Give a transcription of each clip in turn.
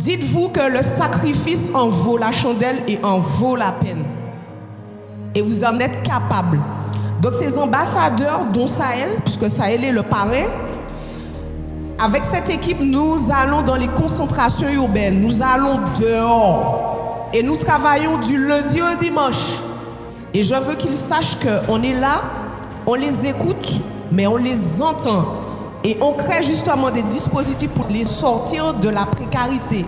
Dites-vous que le sacrifice en vaut la chandelle et en vaut la peine. Et vous en êtes capable. Donc ces ambassadeurs, dont Sahel, puisque Sahel est le parrain, avec cette équipe, nous allons dans les concentrations urbaines, nous allons dehors et nous travaillons du lundi au dimanche. Et je veux qu'ils sachent qu'on est là, on les écoute, mais on les entend. Et on crée justement des dispositifs pour les sortir de la précarité.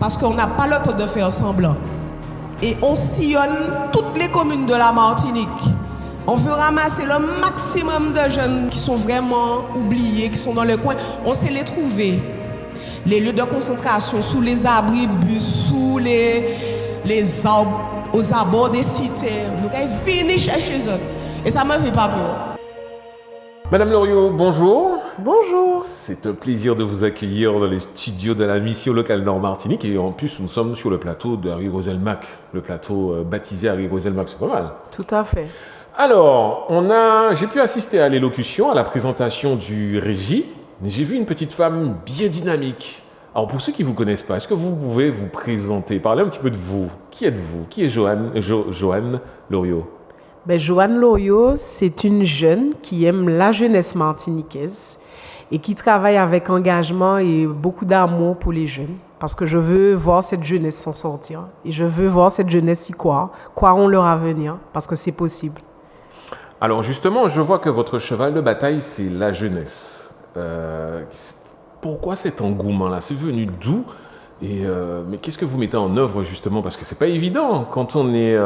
Parce qu'on n'a pas le temps de faire semblant. Et on sillonne toutes les communes de la Martinique. On veut ramasser le maximum de jeunes qui sont vraiment oubliés, qui sont dans le coin. On sait les trouver. Les lieux de concentration, sous les abribus, sous les arbres, aux abords des cités. Nous allons venir chercher eux. Et ça ne me fait pas peur. Madame Loriot, bonjour. Bonjour. C'est un plaisir de vous accueillir dans les studios de la mission locale Nord-Martinique. Et en plus, nous sommes sur le plateau de Harry Roselmack, le plateau baptisé Harry Roselmack, c'est pas mal. Tout à fait. Alors, j'ai pu assister à l'élocution, à la présentation du régie, mais j'ai vu une petite femme bien dynamique. Alors, pour ceux qui ne vous connaissent pas, est-ce que vous pouvez vous présenter, parler un petit peu de vous? Qui êtes-vous? Qui est Joanne Loriot? Joanne Loriot, c'est une jeune qui aime la jeunesse martiniquaise et qui travaille avec engagement et beaucoup d'amour pour les jeunes. Parce que je veux voir cette jeunesse s'en sortir. Et je veux voir cette jeunesse y croire en leur avenir, parce que c'est possible. Alors justement, je vois que votre cheval de bataille, c'est la jeunesse. Pourquoi cet engouement-là? C'est venu d'où? Mais qu'est-ce que vous mettez en œuvre justement? Parce que c'est pas évident quand on est...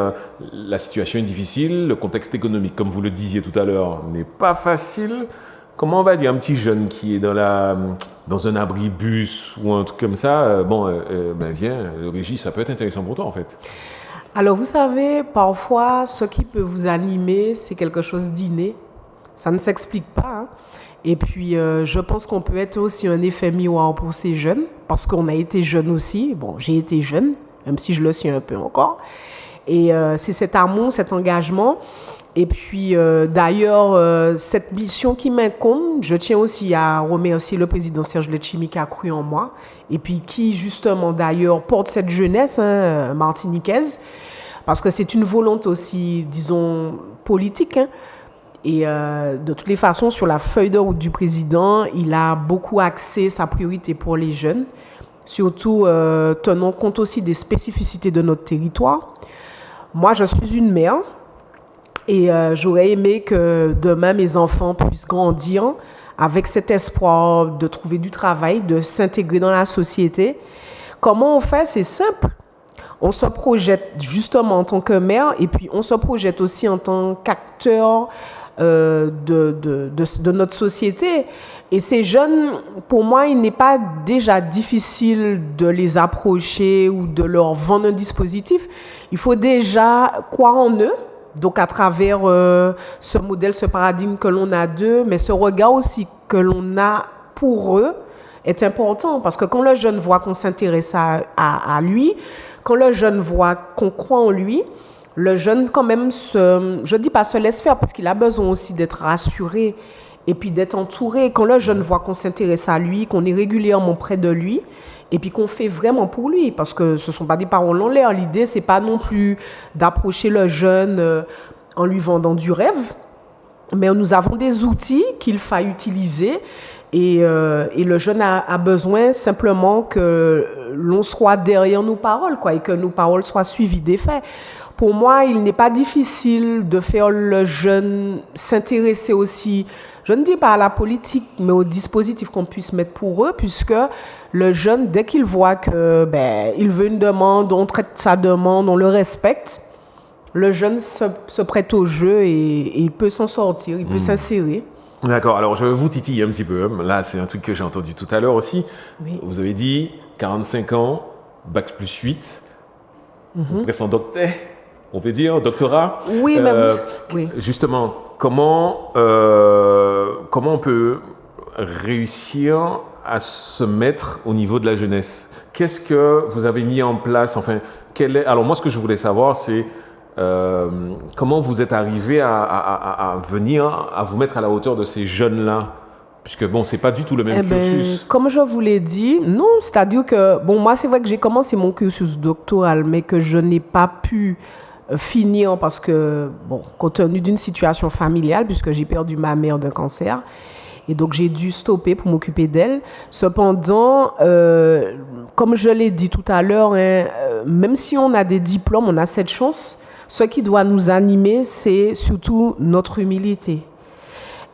la situation est difficile, le contexte économique, comme vous le disiez tout à l'heure, n'est pas facile. Comment on va dire un petit jeune qui est dans un abribus ou un truc comme ça, viens, le régie, ça peut être intéressant pour toi en fait. Alors vous savez, parfois, ce qui peut vous animer, c'est quelque chose d'inné. Ça ne s'explique pas. Hein. Et puis, je pense qu'on peut être aussi un effet miroir pour ces jeunes, parce qu'on a été jeunes aussi. Bon, j'ai été jeune, même si je le suis un peu encore. Et c'est cet amour, cet engagement. Et puis, d'ailleurs, cette mission qui m'incombe, je tiens aussi à remercier le président Serge Letchimy qui a cru en moi. Et puis, qui, justement, d'ailleurs, porte cette jeunesse martiniquaise. Parce que c'est une volonté aussi, disons, politique. Hein. Et de toutes les façons, sur la feuille de route du président, il a beaucoup axé sa priorité pour les jeunes. Surtout, tenant compte aussi des spécificités de notre territoire. Moi, je suis une mère. Et j'aurais aimé que demain, mes enfants puissent grandir avec cet espoir de trouver du travail, de s'intégrer dans la société. Comment on fait? C'est simple. On se projette justement en tant que mère et puis on se projette aussi en tant qu'acteur de notre société. Et ces jeunes, pour moi, il n'est pas déjà difficile de les approcher ou de leur vendre un dispositif. Il faut déjà croire en eux. Donc, à travers ce modèle, ce paradigme que l'on a d'eux, mais ce regard aussi que l'on a pour eux est important. Parce que quand le jeune voit qu'on s'intéresse à lui, quand le jeune voit qu'on croit en lui, le jeune quand même, je dis pas se laisse faire, parce qu'il a besoin aussi d'être rassuré et puis d'être entouré. Quand le jeune voit qu'on s'intéresse à lui, qu'on est régulièrement près de lui, et puis qu'on fait vraiment pour lui, parce que ce ne sont pas des paroles en l'air. L'idée, ce n'est pas non plus d'approcher le jeune en lui vendant du rêve, mais nous avons des outils qu'il faille utiliser et le jeune a besoin simplement que l'on soit derrière nos paroles, et que nos paroles soient suivies des faits. Pour moi, il n'est pas difficile de faire le jeune s'intéresser aussi, je ne dis pas à la politique, mais aux dispositifs qu'on puisse mettre pour eux, puisque le jeune, dès qu'il voit que il veut une demande, on traite sa demande, on le respecte, le jeune se prête au jeu et il peut s'en sortir, il peut s'insérer. D'accord, alors je vous titille un petit peu. Là, c'est un truc que j'ai entendu tout à l'heure aussi. Oui. Vous avez dit 45 ans, bac plus 8, presque en docteur, on peut dire, doctorat. Oui, mais oui. Justement, comment on peut réussir à se mettre au niveau de la jeunesse? Qu'est-ce que vous avez mis en place? Enfin, alors moi, ce que je voulais savoir, c'est comment vous êtes arrivé à venir, à vous mettre à la hauteur de ces jeunes-là Puisque bon, c'est pas du tout le même cursus. Comme je vous l'ai dit, non, c'est-à-dire que, bon, moi, c'est vrai que j'ai commencé mon cursus doctoral, mais que je n'ai pas pu finir parce que, bon, compte tenu d'une situation familiale, puisque j'ai perdu ma mère d'un cancer, et donc j'ai dû stopper pour m'occuper d'elle. Cependant, comme je l'ai dit tout à l'heure, même si on a des diplômes, on a cette chance, ce qui doit nous animer, c'est surtout notre humilité.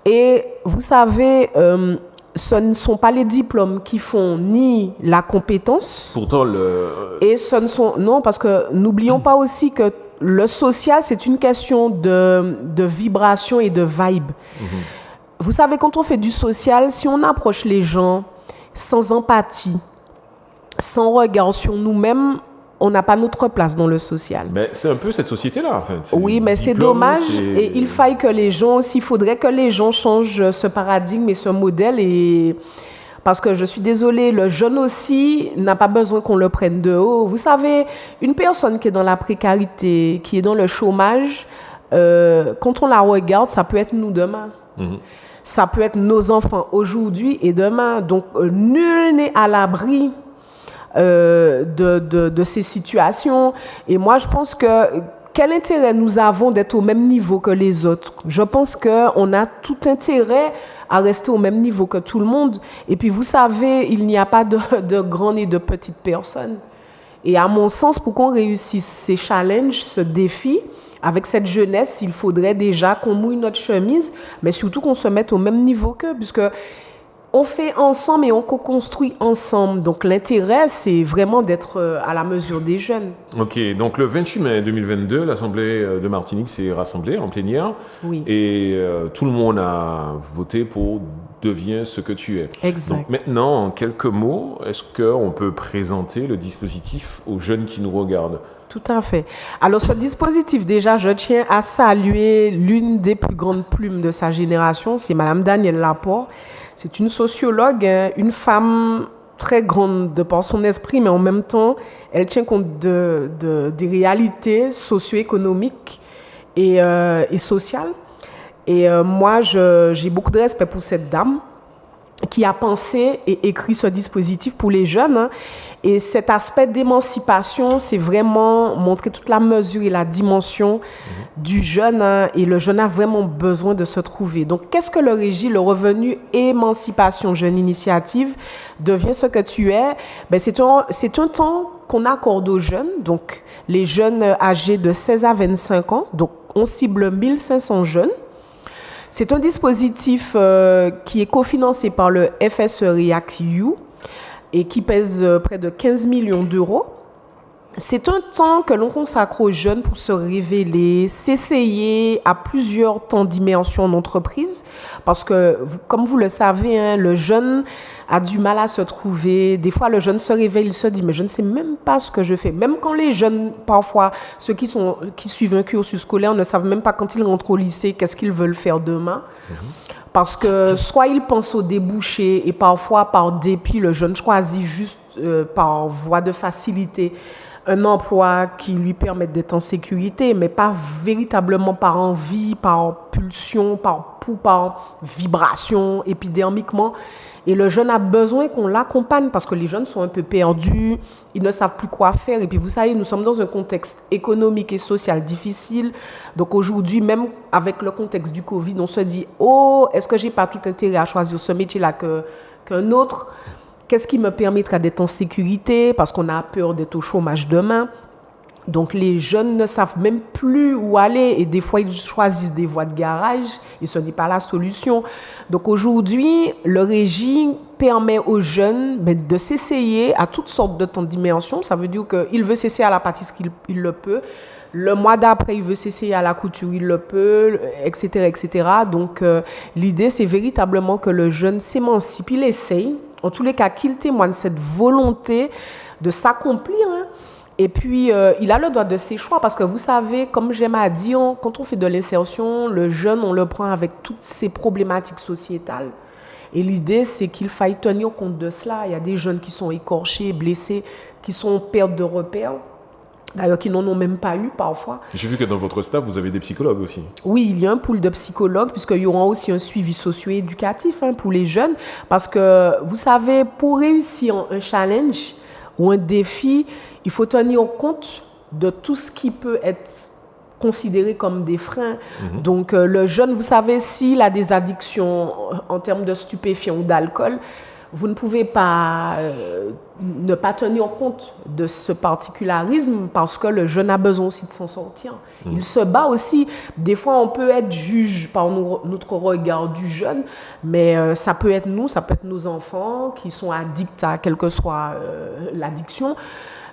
Et vous savez, ce ne sont pas les diplômes qui font ni la compétence. Pourtant, Et ce ne sont... Non, parce que n'oublions pas aussi que le social, c'est une question de vibration et de vibe. Vous savez, quand on fait du social, si on approche les gens sans empathie, sans regard sur nous-mêmes, on n'a pas notre place dans le social. Mais c'est un peu cette société-là, en fait. Oui, mais c'est dommage. Et il faille que les gens aussi, il faudrait que les gens changent ce paradigme et ce modèle. Et parce que je suis désolée, le jeune aussi n'a pas besoin qu'on le prenne de haut. Vous savez, une personne qui est dans la précarité, qui est dans le chômage, quand on la regarde, ça peut être nous demain. Ça peut être nos enfants aujourd'hui et demain. Donc, nul n'est à l'abri de ces situations. Et moi, je pense que quel intérêt nous avons d'être au même niveau que les autres? Je pense qu'on a tout intérêt à rester au même niveau que tout le monde. Et puis, vous savez, il n'y a pas de grandes et de petites personnes. Et à mon sens, pour qu'on réussisse ces challenges, ce défi, avec cette jeunesse, il faudrait déjà qu'on mouille notre chemise, mais surtout qu'on se mette au même niveau qu'eux, puisque on fait ensemble et on co-construit ensemble. Donc l'intérêt, c'est vraiment d'être à la mesure des jeunes. Ok, donc le 28 mai 2022, l'Assemblée de Martinique s'est rassemblée en plénière. Oui. Et tout le monde a voté pour « Deviens ce que tu es ». Exact. Donc maintenant, en quelques mots, est-ce qu'on peut présenter le dispositif aux jeunes qui nous regardent? Tout à fait. Alors, ce dispositif, déjà, je tiens à saluer l'une des plus grandes plumes de sa génération, c'est Madame Danielle Laporte. C'est une sociologue, une femme très grande de par son esprit, mais en même temps, elle tient compte des réalités socio-économiques et sociales. Et moi, j'ai beaucoup de respect pour cette dame qui a pensé et écrit ce dispositif pour les jeunes. Et cet aspect d'émancipation, c'est vraiment montrer toute la mesure et la dimension du jeune. Et le jeune a vraiment besoin de se trouver. Donc, qu'est-ce que le REJI, le revenu émancipation jeune initiative, devient ce que tu es? Ben, c'est un temps qu'on accorde aux jeunes, donc les jeunes âgés de 16 à 25 ans. Donc, on cible 1500 jeunes. C'est un dispositif qui est cofinancé par le FSE React-EU et qui pèse près de 15 millions d'euros. C'est un temps que l'on consacre aux jeunes pour se révéler, s'essayer à plusieurs temps d'immersion en entreprise. Parce que, comme vous le savez, le jeune a du mal à se trouver. Des fois, le jeune se réveille, il se dit « mais je ne sais même pas ce que je fais ». Même quand les jeunes, parfois, ceux qui suivent un cursus scolaire ne savent même pas quand ils rentrent au lycée, qu'est-ce qu'ils veulent faire demain. Parce que soit ils pensent au débouché et parfois, par dépit, le jeune choisit juste par voie de facilité un emploi qui lui permette d'être en sécurité, mais pas véritablement par envie, par pulsion, par vibration, épidermiquement. Et le jeune a besoin qu'on l'accompagne parce que les jeunes sont un peu perdus, ils ne savent plus quoi faire. Et puis vous savez, nous sommes dans un contexte économique et social difficile. Donc aujourd'hui, même avec le contexte du Covid, on se dit « Oh, est-ce que j'ai pas tout intérêt à choisir ce métier-là qu'un autre ? Qu'est-ce qui me permettra d'être en sécurité ?» Parce qu'on a peur d'être au chômage demain. Donc les jeunes ne savent même plus où aller et des fois ils choisissent des voies de garage et ce n'est pas la solution. Donc aujourd'hui, le REJI permet aux jeunes de s'essayer à toutes sortes de temps d'immersion. Ça veut dire qu'il veut s'essayer à la pâtisserie, il le peut. Le mois d'après, il veut s'essayer à la couture, il le peut, etc. etc. Donc l'idée, c'est véritablement que le jeune s'émancipe, il essaye. En tous les cas, qu'il témoigne cette volonté de s'accomplir. Et puis, il a le droit de ses choix parce que vous savez, comme j'aime à dire, quand on fait de l'insertion, le jeune, on le prend avec toutes ces problématiques sociétales. Et l'idée, c'est qu'il faille tenir compte de cela. Il y a des jeunes qui sont écorchés, blessés, qui sont en perte de repères. d'ailleurs qui n'en ont même pas eu parfois. J'ai vu que dans votre staff, vous avez des psychologues aussi. Oui, il y a un pool de psychologues, puisqu'il y aura aussi un suivi socio-éducatif pour les jeunes. Parce que, vous savez, pour réussir un challenge ou un défi, il faut tenir compte de tout ce qui peut être considéré comme des freins. Donc, le jeune, vous savez, s'il a des addictions en termes de stupéfiants ou d'alcool, vous ne pouvez pas ne pas tenir compte de ce particularisme parce que le jeune a besoin aussi de s'en sortir. Il se bat aussi. Des fois, on peut être juge par notre regard du jeune, mais ça peut être nous, ça peut être nos enfants qui sont addicts à quelle que soit l'addiction.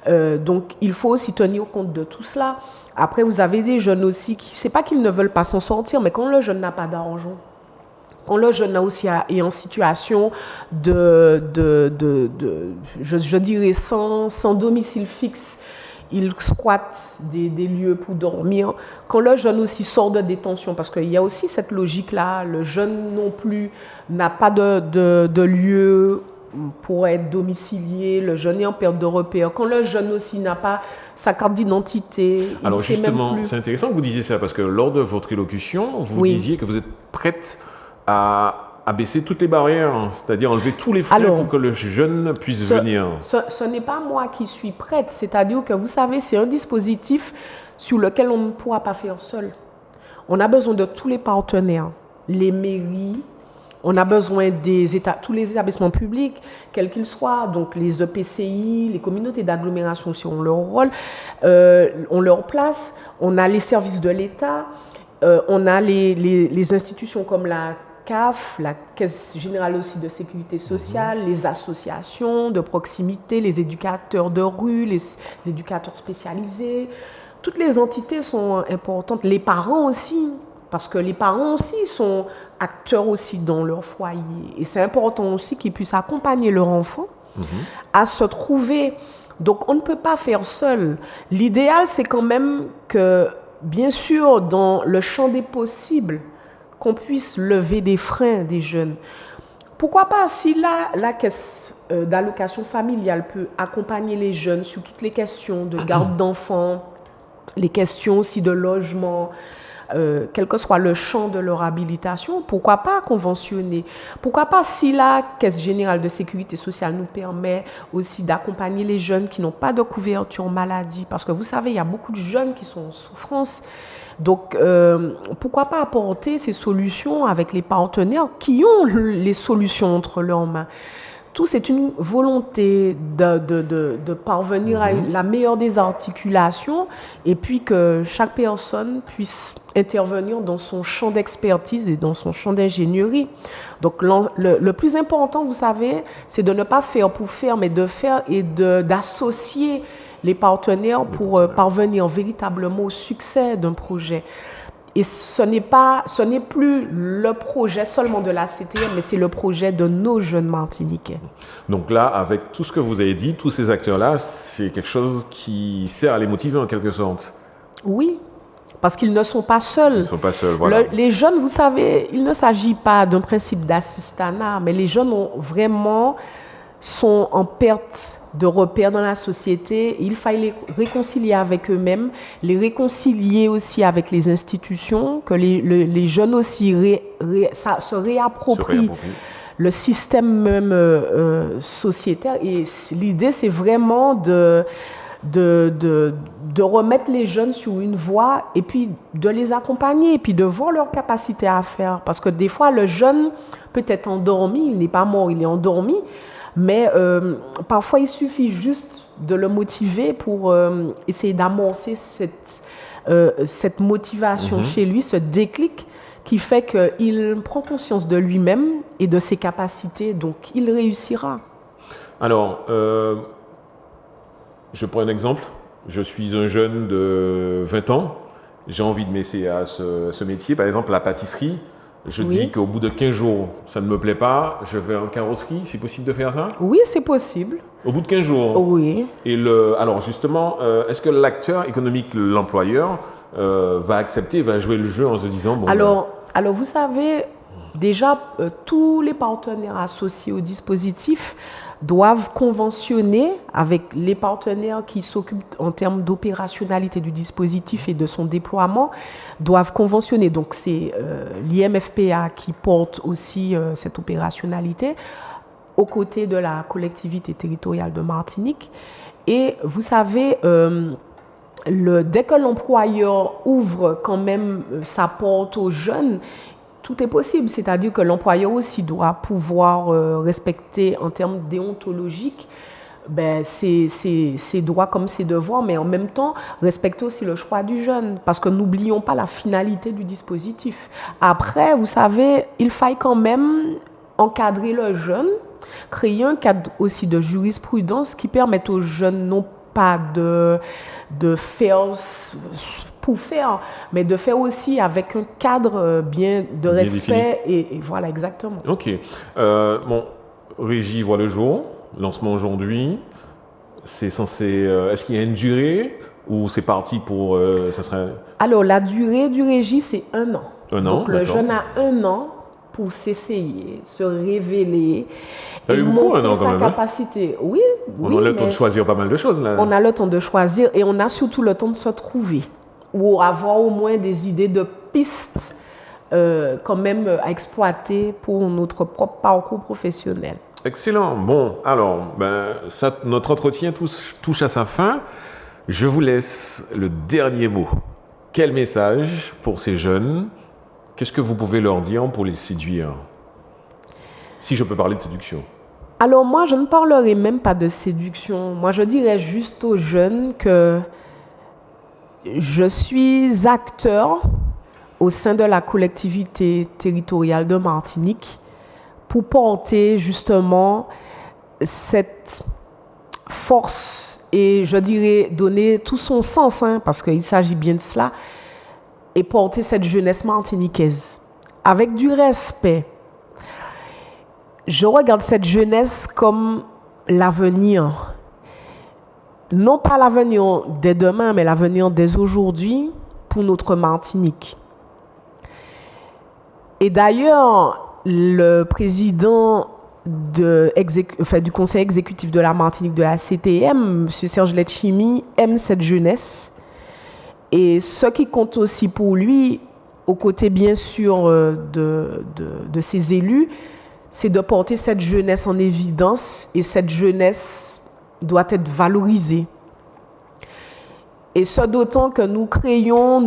Donc, il faut aussi tenir compte de tout cela. Après, vous avez des jeunes aussi qui, c'est pas qu'ils ne veulent pas s'en sortir, mais quand le jeune n'a pas d'argent, quand le jeune est en situation je dirais sans domicile fixe, il squatte des lieux pour dormir. Quand le jeune aussi sort de détention, parce qu'il y a aussi cette logique-là, le jeune non plus n'a pas de lieu pour être domicilié, le jeune est en perte de repère. Quand le jeune aussi n'a pas sa carte d'identité, Alors il sait justement, même plus. c'est intéressant que vous disiez ça, parce que lors de votre élocution, vous Oui. disiez que vous êtes prête à baisser toutes les barrières, c'est-à-dire enlever tous les freins Alors, pour que le jeune puisse venir. Ce n'est pas moi qui suis prête, c'est-à-dire que vous savez, c'est un dispositif sur lequel on ne pourra pas faire seul. On a besoin de tous les partenaires, les mairies, on a besoin tous les établissements publics, quels qu'ils soient, donc les EPCI, les communautés d'agglomération aussi ont leur rôle, ont leur place, on a les services de l'État, on a les institutions comme la CAF, la Caisse générale aussi de sécurité sociale, les associations de proximité, les éducateurs de rue, les éducateurs spécialisés. Toutes les entités sont importantes. Les parents aussi, parce que les parents aussi sont acteurs aussi dans leur foyer. Et c'est important aussi qu'ils puissent accompagner leur enfant à se trouver. Donc on ne peut pas faire seul. L'idéal, c'est quand même que, bien sûr, dans le champ des possibles, qu'on puisse lever des freins des jeunes. Pourquoi pas, si la caisse d'allocation familiale peut accompagner les jeunes sur toutes les questions de garde d'enfants, les questions aussi de logement, quel que soit le champ de leur habilitation, pourquoi pas conventionner? Pourquoi pas, si la Caisse générale de sécurité sociale nous permet aussi d'accompagner les jeunes qui n'ont pas de couverture maladie? Parce que vous savez, il y a beaucoup de jeunes qui sont en souffrance. Donc, pourquoi pas apporter ces solutions avec les partenaires qui ont les solutions entre leurs mains? Tout, c'est une volonté de parvenir à la meilleure des articulations et puis que chaque personne puisse intervenir dans son champ d'expertise et dans son champ d'ingénierie. Donc, le plus important, vous savez, c'est de ne pas faire pour faire, mais de faire et d'associer les partenaires pour parvenir véritablement au succès d'un projet. Et ce n'est plus le projet seulement de la CTM, mais c'est le projet de nos jeunes Martiniquais. Donc là, avec tout ce que vous avez dit, tous ces acteurs-là, c'est quelque chose qui sert à les motiver en quelque sorte. Oui, parce qu'ils ne sont pas seuls. Ils ne sont pas seuls, voilà. Les jeunes, vous savez, il ne s'agit pas d'un principe d'assistanat, mais les jeunes sont en perte de repères dans la société. Il faille les réconcilier avec eux-mêmes, les réconcilier aussi avec les institutions, que les jeunes aussi se réapproprient le système même sociétaire. Et l'idée, c'est vraiment de remettre les jeunes sur une voie et puis de les accompagner et puis de voir leur capacité à faire. Parce que des fois, le jeune peut être endormi, il n'est pas mort, il est endormi. Mais parfois, il suffit juste de le motiver pour essayer d'amorcer cette motivation chez lui, ce déclic qui fait qu'il prend conscience de lui-même et de ses capacités. Donc, il réussira. Alors, je prends un exemple. Je suis un jeune de 20 ans. J'ai envie de m'essayer à ce métier, par exemple la pâtisserie. Je dis qu'au bout de 15 jours, ça ne me plaît pas, je vais en carrosserie. C'est possible de faire ça? Oui, c'est possible. Au bout de 15 jours? Oui. Et alors justement, est-ce que l'acteur économique, l'employeur, va accepter, va jouer le jeu en se disant... Bon, alors vous savez, déjà, tous les partenaires associés au dispositif doivent conventionner avec les partenaires qui s'occupent en termes d'opérationnalité du dispositif et de son déploiement, doivent conventionner. Donc c'est l'IMFPA qui porte aussi cette opérationnalité aux côtés de la collectivité territoriale de Martinique. Et vous savez, dès que l'employeur ouvre quand même sa porte aux jeunes, tout est possible. C'est-à-dire que l'employeur aussi doit pouvoir respecter en termes déontologiques ses droits comme ses devoirs, mais en même temps respecter aussi le choix du jeune. Parce que n'oublions pas la finalité du dispositif. Après, vous savez, il faille quand même encadrer le jeune, créer un cadre aussi de jurisprudence qui permette aux jeunes non pas de faire pour faire, mais de faire aussi avec un cadre bien de respect et voilà, exactement. Ok. Bon, Régie voit le jour, lancement aujourd'hui. C'est censé. Est-ce qu'il y a une durée ou c'est parti pour. Ça serait... Alors, la durée du Régie, c'est 1 an. 1 an. Donc, le jeune a 1 an pour s'essayer, se révéler et montrer sa capacité. Oui, on a le temps de choisir pas mal de choses là. On a le temps de choisir et on a surtout le temps de se trouver ou avoir au moins des idées de pistes quand même à exploiter pour notre propre parcours professionnel. Excellent. Bon, alors, notre entretien touche à sa fin. Je vous laisse le dernier mot. Quel message pour ces jeunes? Qu'est-ce que vous pouvez leur dire pour les séduire? Si je peux parler de séduction. Alors moi, je ne parlerai même pas de séduction. Moi, je dirais juste aux jeunes que je suis acteur au sein de la collectivité territoriale de Martinique pour porter justement cette force et je dirais donner tout son sens, parce qu'il s'agit bien de cela, et porter cette jeunesse martiniquaise avec du respect. Je regarde cette jeunesse comme l'avenir. Non pas l'avenir dès demain, mais l'avenir dès aujourd'hui pour notre Martinique. Et d'ailleurs, le président du conseil exécutif de la Martinique de la CTM, M. Serge Letchimy, aime cette jeunesse. Et ce qui compte aussi pour lui, aux côtés bien sûr de ses élus, c'est de porter cette jeunesse en évidence et cette jeunesse doit être valorisée. Et ce d'autant que nous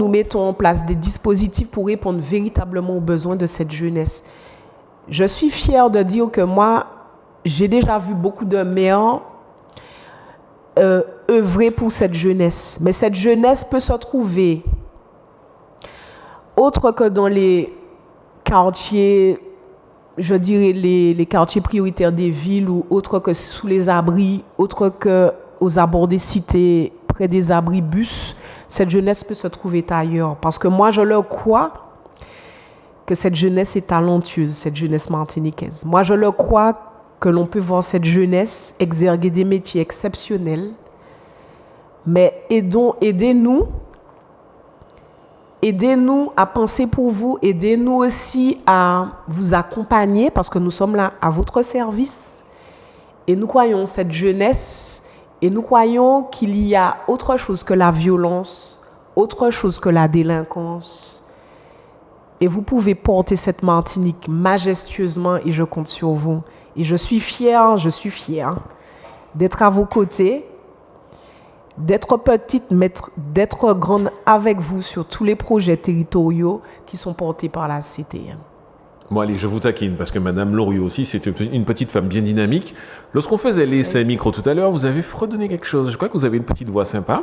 mettons en place des dispositifs pour répondre véritablement aux besoins de cette jeunesse. Je suis fière de dire que moi, j'ai déjà vu beaucoup de maires œuvrer pour cette jeunesse. Mais cette jeunesse peut se trouver autre que dans les quartiers, je dirais les quartiers prioritaires des villes ou autre que sous les abris, autre que aux abords des cités, près des abribus. Cette jeunesse peut se trouver ailleurs. Parce que moi, je le crois que cette jeunesse est talentueuse, cette jeunesse martiniquaise. Moi, je le crois que l'on peut voir cette jeunesse exerguer des métiers exceptionnels. Mais aidez-nous à penser pour vous, aidez-nous aussi à vous accompagner parce que nous sommes là à votre service. Et nous croyons cette jeunesse et nous croyons qu'il y a autre chose que la violence, autre chose que la délinquance. Et vous pouvez porter cette Martinique majestueusement et je compte sur vous. Et je suis fière d'être à vos côtés, d'être petite, mais d'être grande avec vous sur tous les projets territoriaux qui sont portés par la CTM. Bon allez, je vous taquine parce que Madame Loriot aussi, c'est une petite femme bien dynamique. Lorsqu'on faisait l'essai micro tout à l'heure, vous avez fredonné quelque chose. Je crois que vous avez une petite voix sympa.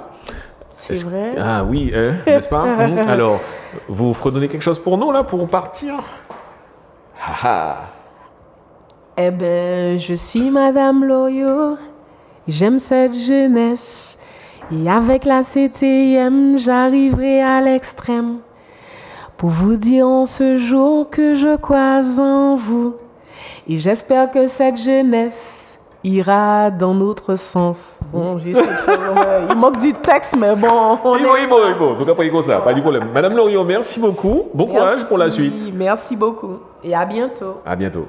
C'est vrai. Ah oui, n'est-ce pas? Alors, vous fredonnez quelque chose pour nous là, pour partir? Eh bien, je suis Madame Loriot, j'aime cette jeunesse. Et avec la CTM, j'arriverai à l'extrême pour vous dire en ce jour que je crois en vous. Et j'espère que cette jeunesse ira dans notre sens. Bon, j'essaie de faire, il manque du texte, mais bon. Il bon. Donc après, il ça, pas du problème. Madame Loriot, merci beaucoup. Bon courage pour la suite. Merci beaucoup. Et à bientôt. À bientôt.